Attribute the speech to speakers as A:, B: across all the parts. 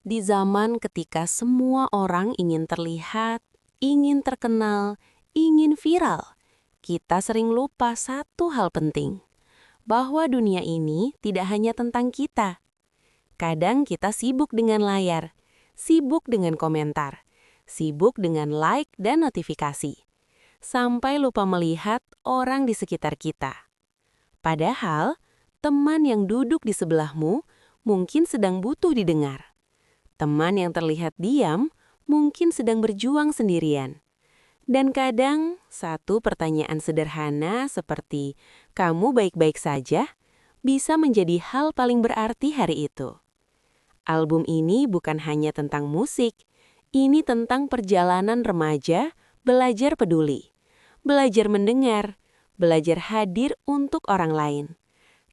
A: Di zaman ketika semua orang ingin terlihat, ingin terkenal, ingin viral, kita sering lupa satu hal penting, bahwa dunia ini tidak hanya tentang kita. Kadang kita sibuk dengan layar, sibuk dengan komentar, sibuk dengan like dan notifikasi, sampai lupa melihat orang di sekitar kita. Padahal, teman yang duduk di sebelahmu mungkin sedang butuh didengar. Teman yang terlihat diam mungkin sedang berjuang sendirian. Dan kadang, satu pertanyaan sederhana seperti, "Kamu baik-baik saja?" bisa menjadi hal paling berarti hari itu. Album ini bukan hanya tentang musik, ini tentang perjalanan remaja, belajar peduli, belajar mendengar, belajar hadir untuk orang lain.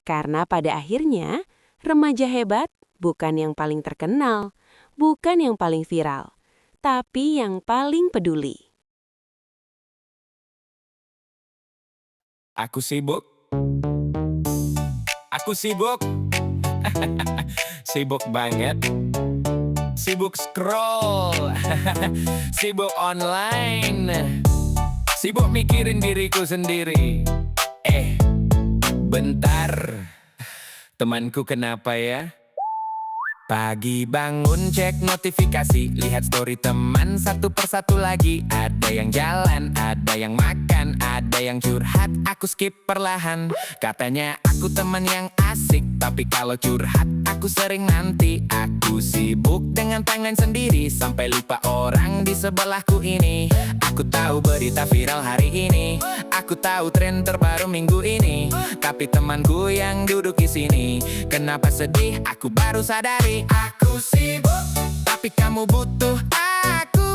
A: Karena pada akhirnya, remaja hebat bukan yang paling terkenal, bukan yang paling viral, tapi yang paling peduli.
B: Aku sibuk. Aku sibuk. Sibuk banget. Sibuk scroll. Sibuk online. Sibuk mikirin diriku sendiri. Bentar. Temanku kenapa ya? Pagi bangun cek notifikasi, lihat story teman satu persatu lagi. Ada yang jalan, ada yang makan, ada yang curhat, aku skip perlahan. Katanya aku teman yang asik, tapi kalau curhat aku sering nanti. Aku sibuk dengan timeline sendiri, sampai lupa orang di sebelahku ini. Aku tahu berita viral hari ini, aku tahu tren terbaru minggu ini, tapi temanku yang duduk di sini kenapa sedih? Aku baru sadari. Aku sibuk, tapi kamu butuh aku.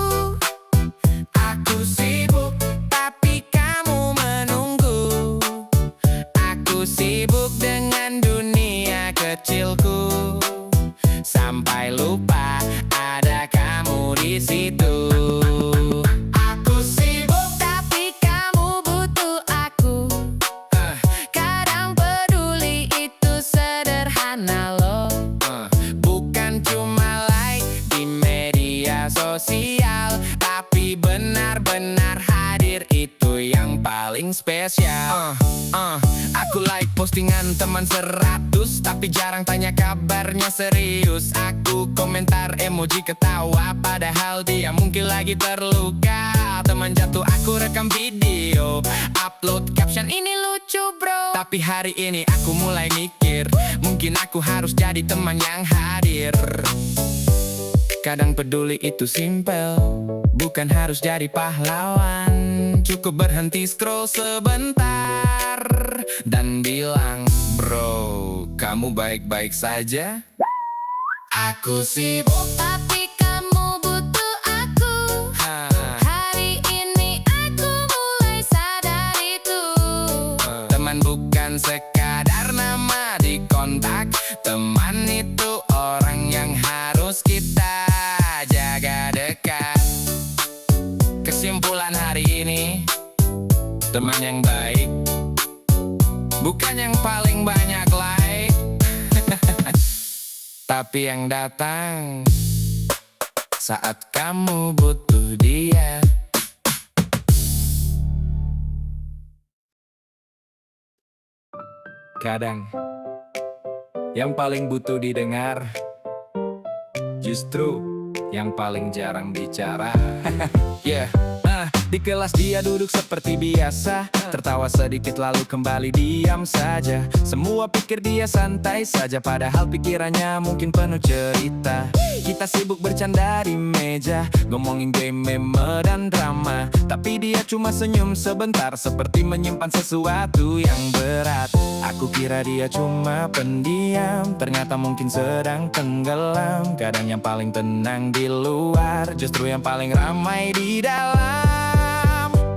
B: Aku sibuk, tapi kamu menunggu. Aku sibuk dengan dunia kecilku, sampai lupa ada kamu di situ. Aku sibuk, tapi kamu butuh aku. Kadang peduli itu sederhana loh. Bukan cuma like di media sosial, tapi benar-benar hadir itu yang paling spesial. Aku like postingan teman 100, tapi jarang tanya kabarnya serius. Aku komentar emoji ketawa, padahal dia mungkin lagi terluka. Teman jatuh aku rekam video, upload caption ini lucu bro. Tapi hari ini aku mulai mikir, mungkin aku harus jadi teman yang hadir. Kadang peduli itu simpel, bukan harus jadi pahlawan. Cukup berhenti scroll sebentar dan bilang, "Bro, kamu baik-baik saja?" Aku sibuk,
C: Tapi kamu butuh aku. Hari ini aku mulai sadar itu.
B: teman bukan sekadar nama di kontak. Teman itu orang yang harus kita jaga dekat. Kesimpulan hari ini, teman yang baik bukan yang paling banyak like, tapi yang datang saat kamu butuh dia. Kadang yang paling butuh didengar justru yang paling jarang bicara. Di kelas dia duduk seperti biasa, tertawa sedikit lalu kembali diam saja. Semua pikir dia santai saja, padahal pikirannya mungkin penuh cerita. Kita sibuk bercanda di meja, ngomongin game, meme, dan drama, tapi dia cuma senyum sebentar, seperti menyimpan sesuatu yang berat. Aku kira dia cuma pendiam, ternyata mungkin sedang tenggelam. Kadang yang paling tenang di luar, justru yang paling ramai di dalam.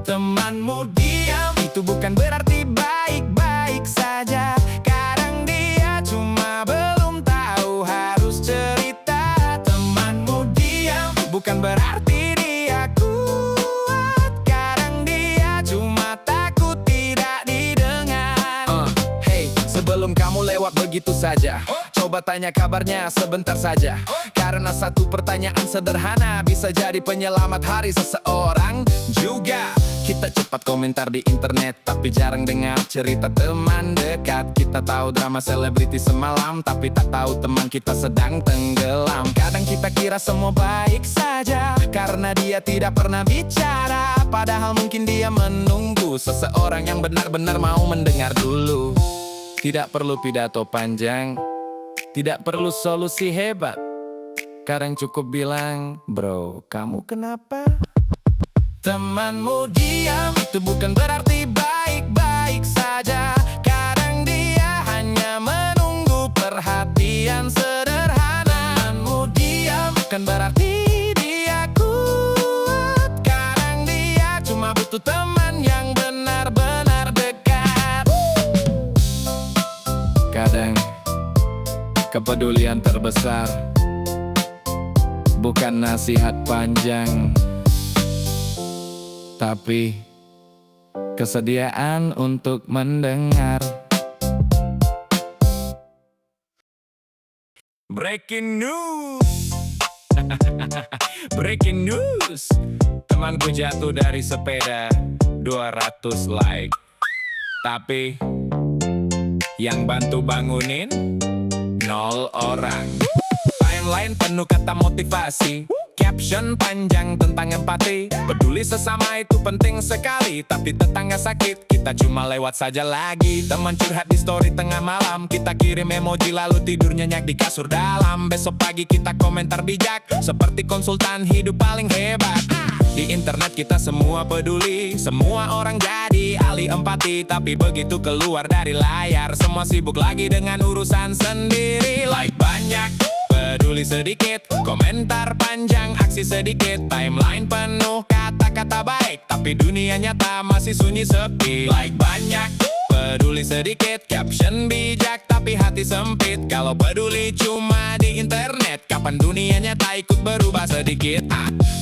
B: Temanmu diam, itu bukan berarti baik-baik saja. Kadang dia cuma belum tahu harus cerita. Temanmu diam, bukan berarti dia kuat. Kadang dia cuma takut tidak didengar. Hey, sebelum kamu lewat begitu saja, coba coba tanya kabarnya sebentar saja. Karena satu pertanyaan sederhana bisa jadi penyelamat hari seseorang juga. Kita cepat komentar di internet, tapi jarang dengar cerita teman dekat. Kita tahu drama selebriti semalam, tapi tak tahu teman kita sedang tenggelam. Kadang kita kira semua baik saja, karena dia tidak pernah bicara. Padahal mungkin dia menunggu seseorang yang benar-benar mau mendengar dulu. Tidak perlu pidato panjang, tidak perlu solusi hebat. Kadang cukup bilang, bro, kamu kenapa? Temanmu diam, itu bukan berarti baik-baik saja. Kadang dia hanya menunggu perhatian sederhana. Temanmu diam, bukan berarti dia kuat. Kadang dia cuma butuh teman yang benar-benar dekat. Kadang kepedulian terbesar bukan nasihat panjang, tapi kesediaan untuk mendengar. Breaking news. Breaking news. Temanku jatuh dari sepeda 200 like. Tapi yang bantu bangunin 0 orang. Timeline penuh kata motivasi, caption panjang tentang empati. Peduli sesama itu penting sekali, tapi tetangga sakit kita cuma lewat saja lagi. Teman curhat di story tengah malam, kita kirim emoji lalu tidur nyenyak di kasur dalam. Besok pagi kita komentar bijak, seperti konsultan hidup paling hebat. Di internet kita semua peduli, semua orang jadi ahli empati. Tapi begitu keluar dari layar, semua sibuk lagi dengan urusan sendiri. Like banyak, peduli sedikit, komentar panjang, aksi sedikit. Timeline penuh kata-kata baik, tapi dunia nyata masih sunyi sepi. Like banyak, peduli sedikit, caption bijak, tapi hati sempit. Kalau peduli cuma di internet, kapan dunia nyata ikut berubah sedikit?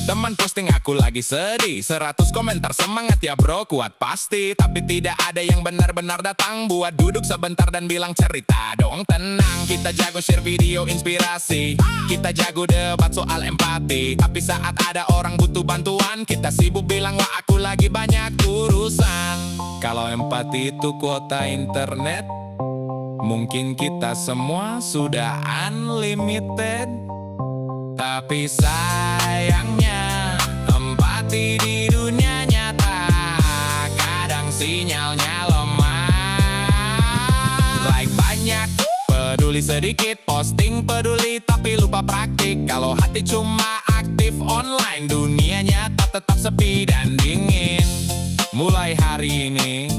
B: Teman posting aku lagi sedih, 100 komentar semangat ya bro, kuat pasti. Tapi tidak ada yang benar-benar datang buat duduk sebentar dan bilang cerita dong tenang. Kita jago share video inspirasi, kita jago debat soal empati. Tapi saat ada orang butuh bantuan, kita sibuk bilang wah aku lagi banyak urusan. Kalau empati itu kuota internet, mungkin kita semua sudah unlimited. Tapi sayangnya empati di dunia nyata kadang sinyalnya lemah. Like banyak, peduli sedikit, posting peduli tapi lupa praktik. Kalau hati cuma aktif online, dunia nyata tetap sepi dan dingin. Mulai hari ini,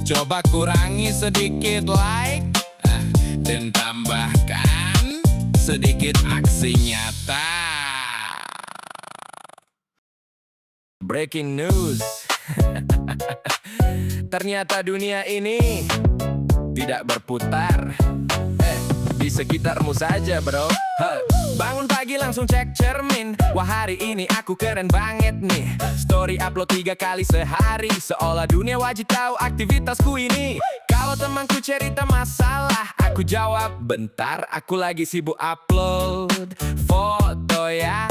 B: coba kurangi sedikit like, dan tambahkan sedikit aksi nyata. Breaking news. Ternyata dunia ini tidak berputar di sekitarmu saja bro. Bangun pagi langsung cek cermin, wah hari ini aku keren banget nih. Story upload 3 kali sehari, seolah dunia wajib tahu aktivitasku ini. Kalau temanku cerita masalah, aku jawab, bentar aku lagi sibuk upload foto ya.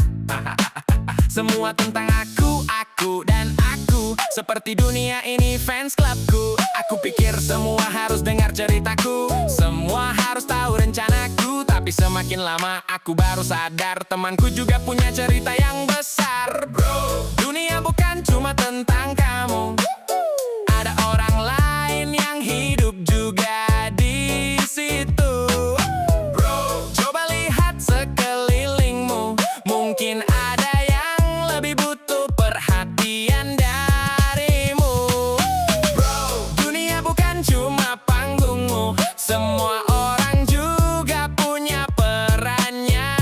B: Semua tentang aku dan aku, seperti dunia ini fans clubku. Aku pikir semua harus dengar ceritaku, semua harus tahu rencanaku. Tapi semakin lama aku baru sadar, temanku juga punya cerita yang besar bro. Dunia bukan cuma tentang kamu, ada orang lain yang hidup juga di situ bro. Coba lihat sekelilingmu, mungkin ada yang lebih butuh perhatian darimu bro. Dunia bukan cuma panggungmu, semua orang juga punya perannya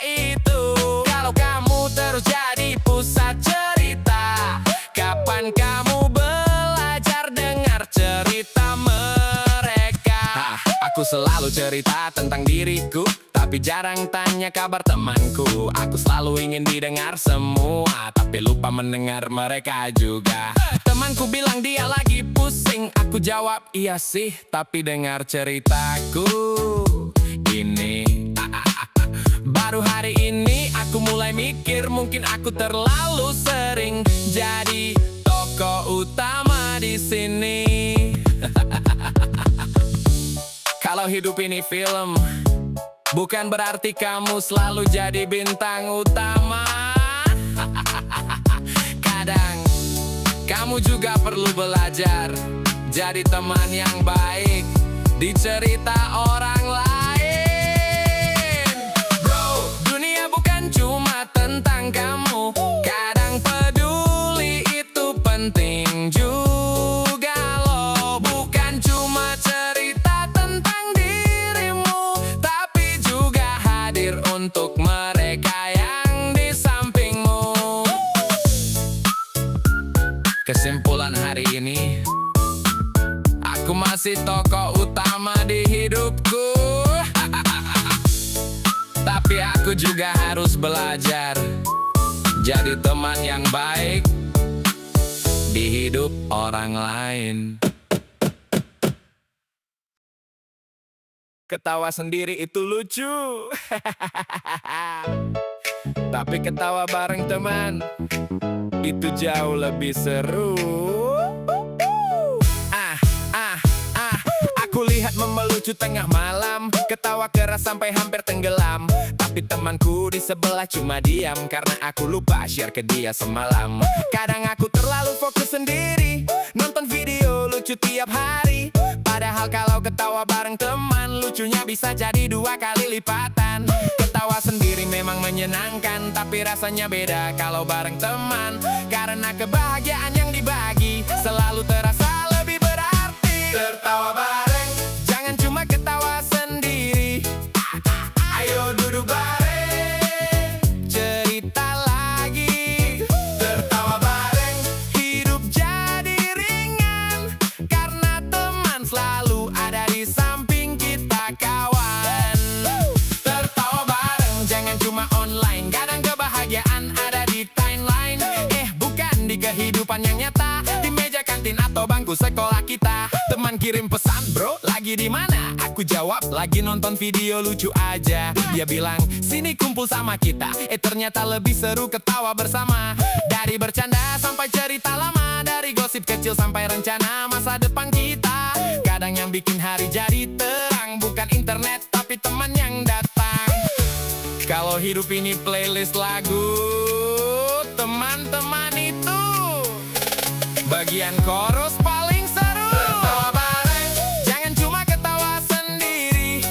B: itu. Kalau kamu terus jadi pusat cerita, kapan kamu belajar dengar cerita mereka? Aku selalu cerita tentang diriku, tapi jarang tanya kabar temanku. Aku selalu ingin didengar semua, tapi lupa mendengar mereka juga. Temanku bilang dia lagi pusing, aku jawab iya sih, tapi dengar ceritaku. aku mulai mikir mungkin aku terlalu sering jadi tokoh utama di sini. Kalau hidup ini film, bukan berarti kamu selalu jadi bintang utama. Kadang kamu juga perlu belajar jadi teman yang baik di cerita orang lain. Bro, dunia bukan cuma tentang kamu. Kadang peduli itu penting juga loh. Bukan cuma cerita tentang dirimu, tapi juga hadir untuk mereka yang di sampingmu. Kesimpulan hari ini, aku masih tokoh utama di hidupku. Tapi aku juga harus belajar jadi teman yang baik di hidup orang lain. Ketawa sendiri itu lucu. Tapi ketawa bareng teman itu jauh lebih seru. Aku lihat memelucu tengah malam, ketawa keras sampai hampir tenggelam. Tapi temanku di sebelah cuma diam karena aku lupa share ke dia semalam. Kadang aku terlalu fokus sendiri, nonton video lucu tiap hari. Padahal kalau ketawa bareng teman, lucunya bisa jadi 2 kali lipatan. Ketawa sendiri memang menyenangkan, tapi rasanya beda kalau bareng teman. Karena kebahagiaan yang dibagi selalu terasa lebih berarti. Tertawa bareng, jangan cuma ketawa sendiri. Ayo duduk bareng, cerita lagi. Tertawa bareng, hidup jadi ringan. Karena teman selalu ada di samping kita kawan. Tertawa bareng, jangan cuma online. Kadang kebahagiaan ada di timeline. Bukan di kehidupan yang nyata, di meja kantin atau bangku sekolah kita. Teman kirim pesan, bro, lagi di mana? Aku jawab, lagi nonton video lucu aja. Dia bilang, sini kumpul sama kita. Ternyata lebih seru ketawa bersama. Dari bercanda sampai cerita lama, dari gosip kecil sampai rencana masa depan kita. Kadang yang bikin hari jadi terang bukan internet, tapi teman yang datang. Kalau hidup ini playlist lagu, teman-teman itu bagian chorus paling seru. Tertawa bareng, jangan cuma ketawa sendiri.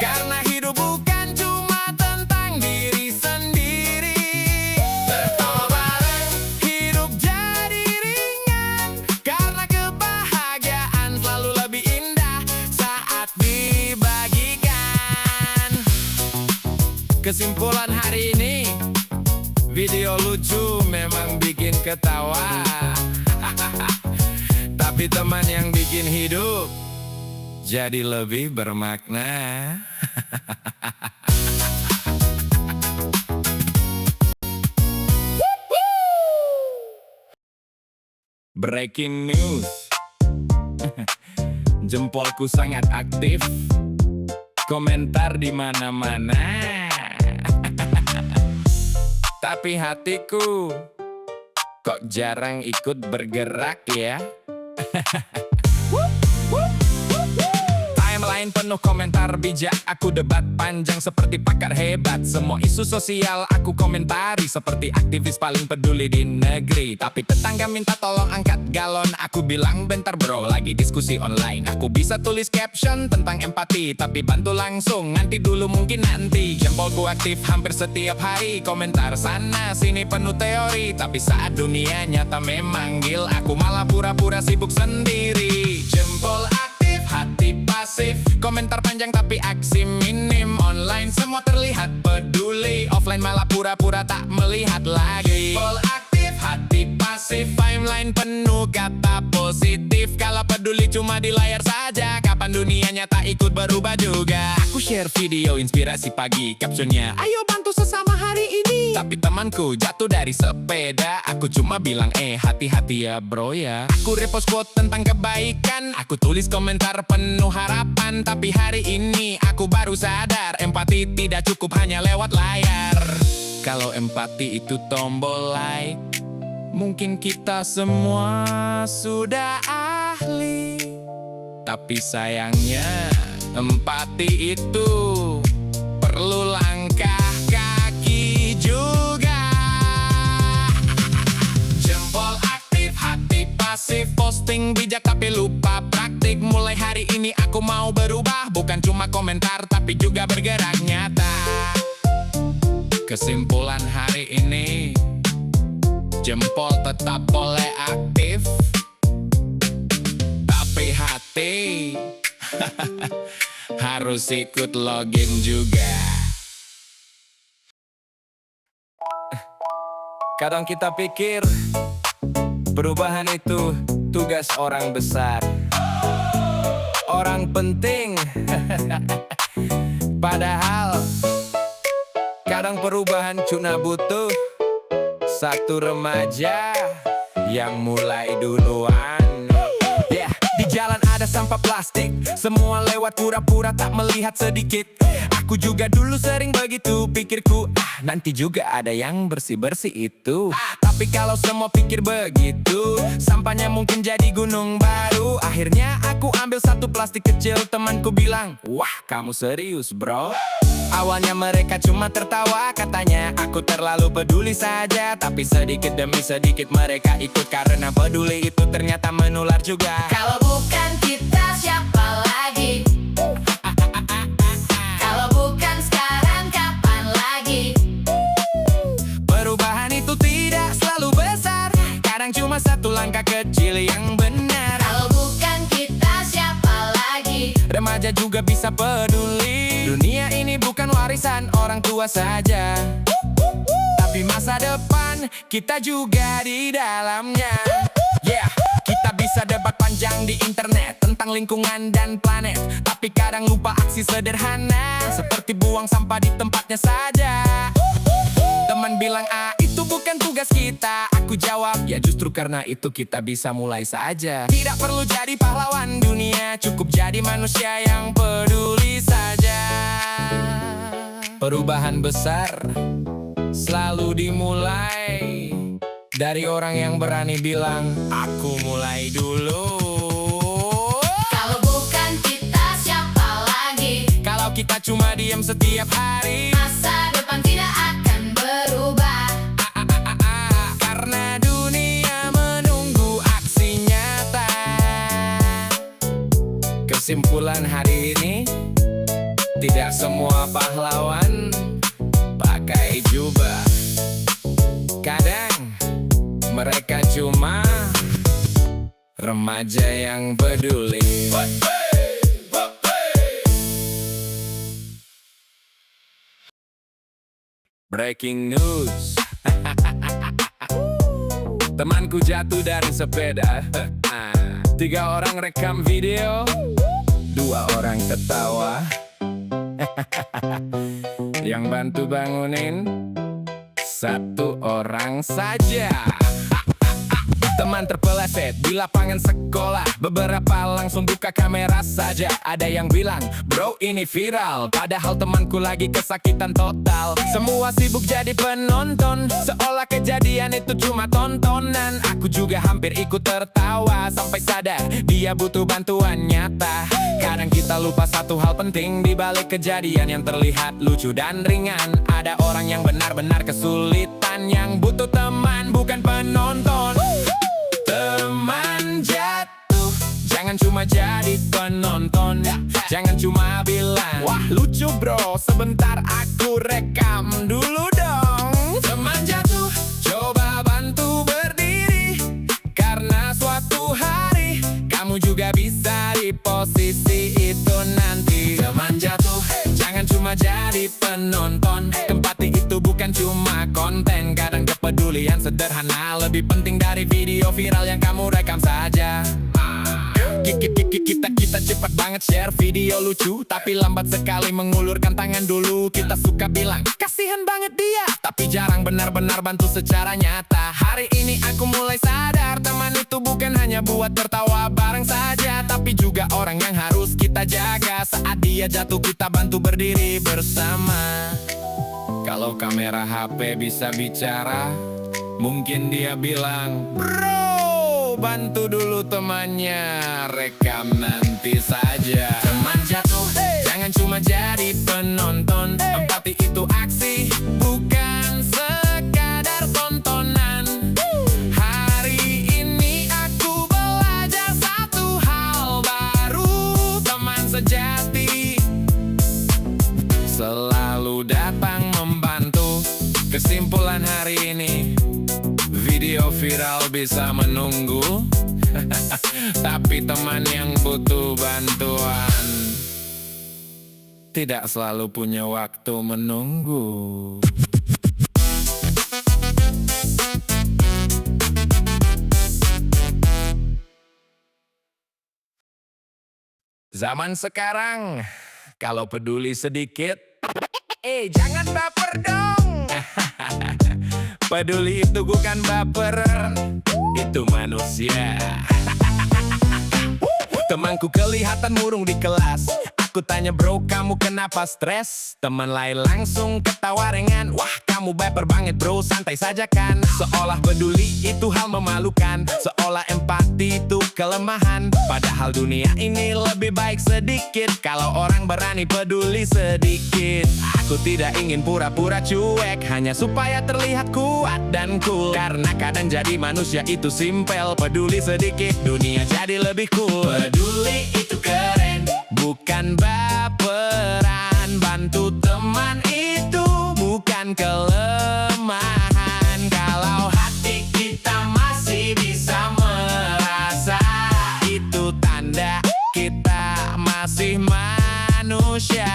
B: Karena hidup bukan cuma tentang diri sendiri. Tertawa bareng, hidup jadi ringan. Karena kebahagiaan selalu lebih indah saat dibagikan. Kesimpulan hari ini, video lucu memang bikin ketawa. Tapi teman yang bikin hidup jadi lebih bermakna. Breaking news. Jempolku sangat aktif, komentar di mana-mana. Tapi hatiku kok jarang ikut bergerak ya. Timeline penuh komentar bijak, aku debat panjang seperti pakar hebat. Semua isu sosial aku komentari seperti aktivis paling peduli di negeri. Tapi tetangga minta tolong angkat galon, aku bilang bentar bro, lagi diskusi online. Aku bisa tulis caption tentang empati, tapi bantu langsung, nanti dulu mungkin nanti. Jempolku aktif hampir setiap hari, komentar sana sini penuh teori. Tapi saat dunia nyata memanggil, aku malah pura-pura sibuk sendiri. Jempol aktif, hati pasif, komentar panjang tapi aksi minim. Online semua terlihat peduli, offline malah pura-pura tak melihat lagi. Jempol aktif, hati pasif, timeline penuh kata positif. Kalau peduli cuma di layar saja, kapan dunia nyata ikut berubah juga. Aku share video inspirasi pagi, captionnya ayo bantu sesama hari ini. Tapi temanku jatuh dari sepeda, aku cuma bilang hati-hati ya bro ya. Aku repost quote tentang kebaikan, aku tulis komentar penuh harapan. Tapi hari ini aku baru sadar, empati tidak cukup hanya lewat layar. Kalau empati itu tombol like, mungkin kita semua sudah ahli. Tapi sayangnya empati itu perlu langkah kaki juga. Jempol aktif, hati pasif, posting bijak tapi lupa praktik. Mulai hari ini aku mau berubah, bukan cuma komentar tapi juga bergerak nyata. Kesimpulan hari ini, jempol tetap boleh aktif, tapi hati harus ikut login juga. Kadang kita pikir perubahan itu tugas orang besar, orang penting. Padahal kadang perubahan cuma butuh satu remaja yang mulai duluan. Di jalan ada sampah plastik, semua lewat pura-pura tak melihat sedikit. Aku juga dulu sering begitu, pikirku nanti juga ada yang bersih-bersih itu. Tapi kalau semua pikir begitu, sampahnya mungkin jadi gunung baru. Akhirnya aku ambil satu plastik kecil, temanku bilang, wah kamu serius bro? Awalnya mereka cuma tertawa, katanya aku terlalu peduli saja. Tapi sedikit demi sedikit mereka ikut, karena peduli itu ternyata menular juga.
C: Kalau bukan kita siapa lagi? Kalau bukan sekarang kapan lagi?
B: Perubahan itu tidak selalu besar, kadang cuma satu langkah kecil yang benar.
C: Kalau bukan kita siapa lagi?
B: Remaja juga bisa peduli. Dunia ini bukan warisan orang tua saja, tapi masa depan kita juga di dalamnya. Kita bisa debat panjang di internet tentang lingkungan dan planet, tapi kadang lupa aksi sederhana, seperti buang sampah di tempatnya saja. Teman bilang, itu bukan tugas kita. Aku jawab, ya justru karena itu kita bisa mulai saja. Tidak perlu jadi pahlawan dunia, cukup jadi manusia yang peduli saja. Perubahan besar selalu dimulai dari orang yang berani bilang, aku mulai dulu.
C: Kalau bukan kita siapa lagi?
B: Kalau kita cuma diem setiap hari,
C: Masa depan tidak akan berubah.
B: karena dunia menunggu aksi nyata. Kesimpulan hari ini, tidak semua pahlawan pakai jubah. Kadang mereka cuma remaja yang peduli. Breaking news. Temanku jatuh dari sepeda. 3 orang rekam video, 2 orang ketawa. Yang bantu bangunin 1 orang saja. Teman terpeleset di lapangan sekolah, beberapa langsung buka kamera saja. Ada yang bilang, bro ini viral, padahal temanku lagi kesakitan total. Semua sibuk jadi penonton, seolah kejadian itu cuma tontonan. Aku juga hampir ikut tertawa, sampai sadar dia butuh bantuan nyata. Kadang kita lupa satu hal penting di balik kejadian yang terlihat lucu dan ringan. Ada orang yang benar-benar kesulitan, yang butuh teman bukan penonton. Teman jatuh, jangan cuma jadi penonton. Jangan cuma bilang, wah lucu bro, sebentar aku rekam dulu dong. Teman jatuh, coba bantu berdiri, karena suatu hari kamu juga bisa di posisi itu nanti. Teman jatuh, jangan cuma jadi penonton. Empati itu bukan cuma konten, kadang kepedulian sederhana lebih penting dari video viral yang kamu rekam saja. Kita cepat banget share video lucu, tapi lambat sekali mengulurkan tangan dulu. Kita suka bilang, kasihan banget dia, tapi jarang benar-benar bantu secara nyata. Hari ini aku mulai sadar, teman itu bukan hanya buat tertawa bareng saja, tapi juga orang yang harus kita jaga. Saat dia jatuh kita bantu berdiri bersama. Kalau kamera HP bisa bicara, mungkin dia bilang, "Bro, bantu dulu temannya, rekam nanti saja." Teman jatuh, jangan cuma jadi penonton. Empati itu aksi, bukan sekadar tontonan. Hari ini aku belajar satu hal baru. Teman sejati selalu datang membantu. Kesimpulan hari ini, video viral bisa menunggu, tapi teman yang butuh bantuan tidak selalu punya waktu menunggu. Zaman sekarang, kalau peduli sedikit, jangan baper dong. Peduli itu bukan baper, itu manusia. Temanku kelihatan murung di kelas. Aku tanya, "Bro, kamu kenapa stres?" Teman lain langsung ketawa ringan, "Wah, kamu baper banget bro, santai saja kan." Seolah peduli itu hal memalukan, seolah empati itu kelemahan. Padahal dunia ini lebih baik sedikit kalau orang berani peduli sedikit. Aku tidak ingin pura-pura cuek, hanya supaya terlihat kuat dan cool. Karena kadang jadi manusia itu simpel, peduli sedikit dunia jadi lebih cool. Peduli itu keren, bukan baperan. Bantu teman itu bukan kelemahan. Kalau hati kita masih bisa merasa, itu tanda kita masih manusia.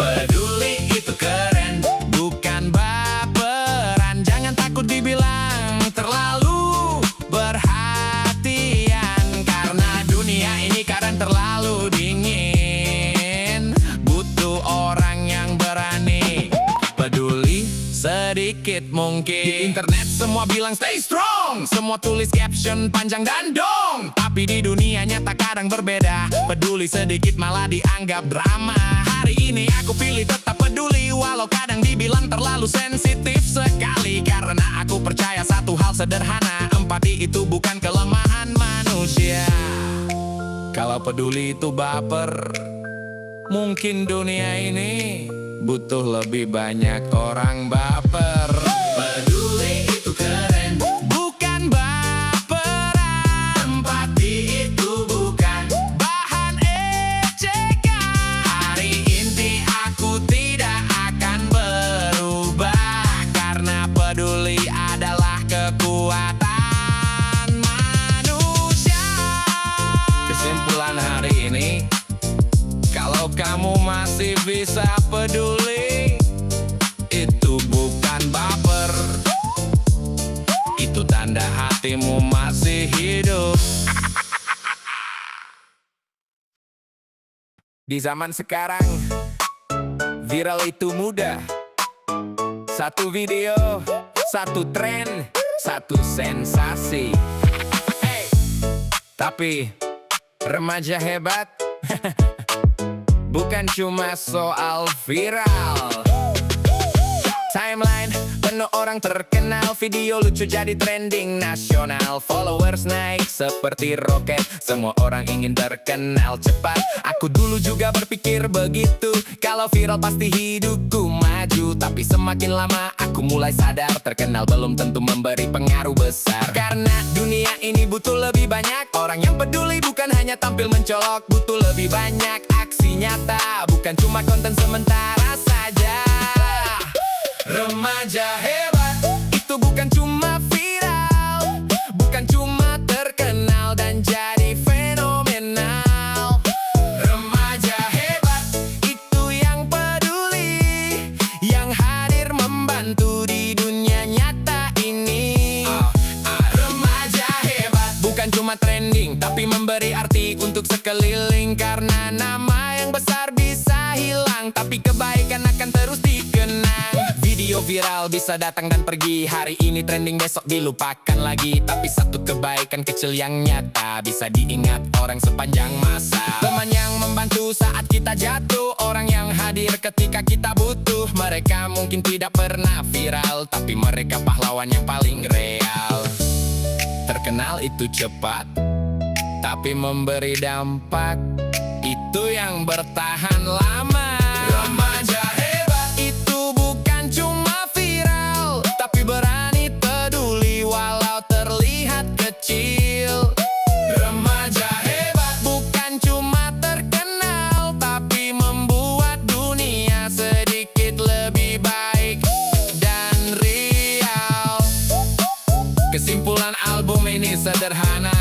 B: Peduli itu keren, bukan baperan. Jangan takut dibilang terlalu perhatian, karena dunia ini kadang terlalu dingin. Butuh orang yang berani peduli sedikit mungkin. Di internet semua bilang stay strong, semua tulis caption panjang dan dong. Tapi di dunia nyata kadang berbeda, peduli sedikit malah dianggap drama. Hari ini aku pilih tetap peduli, walau kadang dibilang terlalu sensitif sekali. Karena aku percaya satu hal sederhana, empati itu bukan kelemahan manusia. Kalau peduli itu baper, mungkin dunia ini butuh lebih banyak orang baper. Peduli itu keren, bukan baperan. Empati itu bukan bahan ejekan. Hari ini aku tidak akan berubah, karena peduli adalah kekuatan manusia. Kesimpulan hari ini, kalau kamu masih bisa peduli, itu bukan baper, itu tanda hatimu masih hidup. Di zaman sekarang, viral itu mudah. Satu video, satu tren, satu sensasi. Tapi remaja hebat bukan cuma soal viral. Timeline penuh orang terkenal, video lucu jadi trending nasional. Followers naik seperti roket, semua orang ingin terkenal cepat. Aku dulu juga berpikir begitu, kalau viral pasti hidupku maju. Tapi semakin lama aku mulai sadar, terkenal belum tentu memberi pengaruh besar. Karena dunia ini butuh lebih banyak orang yang peduli, bukan hanya tampil mencolok. Butuh lebih banyak aksi nyata, bukan cuma konten sementara saja. Remaja hebat itu bukan cuma viral, bukan cuma terkenal dan jadi fenomenal. Remaja hebat itu yang peduli, yang hadir membantu di dunia nyata ini. Remaja hebat bukan cuma trending, tapi memberi arti untuk sekeliling. Karena nama yang besar bisa hilang, tapi kebaikan akan terus dikenang. Video viral bisa datang dan pergi, hari ini trending besok dilupakan lagi. Tapi satu kebaikan kecil yang nyata bisa diingat orang sepanjang masa. Teman yang membantu saat kita jatuh, orang yang hadir ketika kita butuh. Mereka mungkin tidak pernah viral, tapi mereka pahlawan yang paling real. Terkenal itu cepat, tapi memberi dampak, itu yang bertahan lama. Remaja hebat itu bukan cuma viral, tapi berani peduli walau terlihat kecil. Remaja hebat bukan cuma terkenal, tapi membuat dunia sedikit lebih baik dan real. Kesimpulan album ini sederhana,